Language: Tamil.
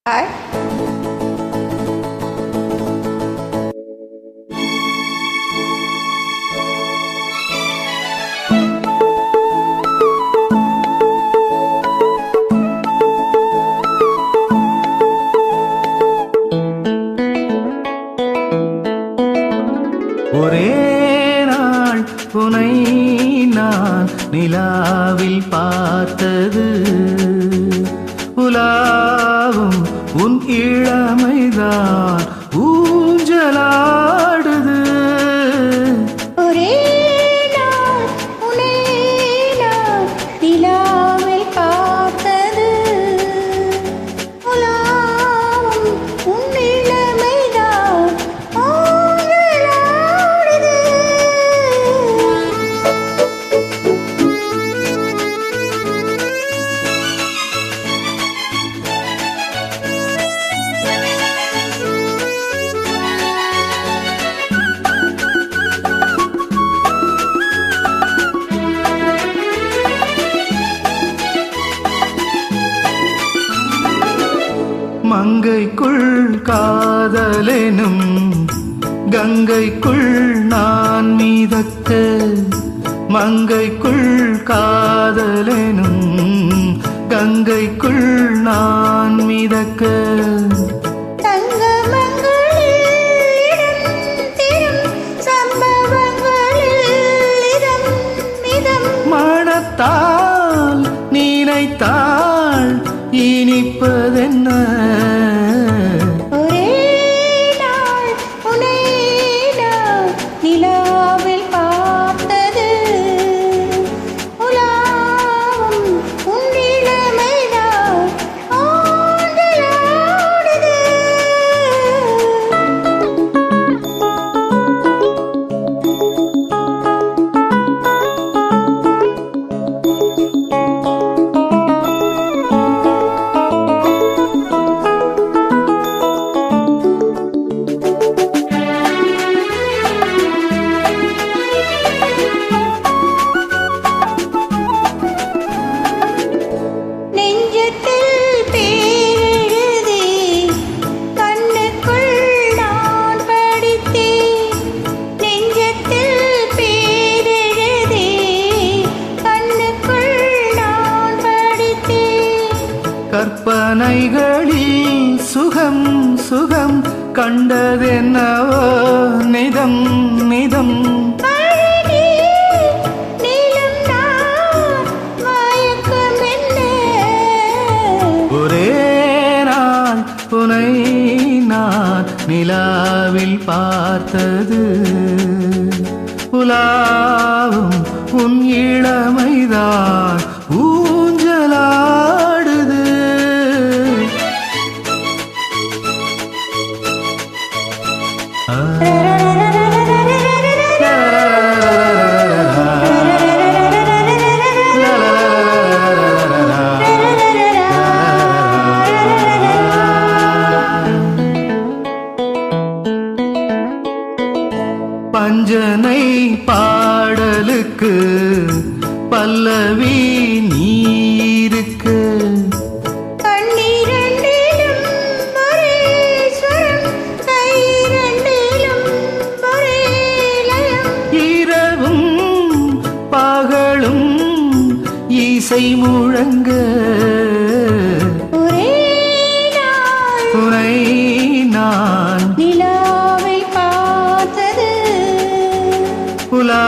Hi. ஒரே நாள் உனை நான் நிலாவில் பார்த்தது, உலாவும் உன் இளமைதான் ஊஞ்சலாடுது. ஒரே நாள் உனை நான் நிலாவில் பார்த்தது, உலாவும் உன் இளமைதான் ஊஞ்சலாடுது. மங்கைக்குள் காதலெனும் கங்கைக்குள் நான் மிதக்க, மங்கைக்குள் காதலெனும் கங்கைக்குள் நான் மிதக்க. மனத்தால் நினைத்தாள் இனிப்பதென்ன, ஒரே நாள் உனை நான் நிலாவில் பார்த்தது, உலாவும் உன் இளமைதான் ஊஞ்சலாடுது. கற்பனைகளில் சுகம் சுகம் கண்டதென்னவோ நிதம் நிதம். ஒரே நாள் உனை நான் நிலாவில் பார்த்தது, உலாவும் உன் இளமைதான் ஊஞ்சலாடுது. பஞ்சனை பாடலுக்கு பல்லவி நீருக்கு, இரவும் பகலும் இசை முழங்க, உனை நான் நிலாவை பார்த்தது, உலா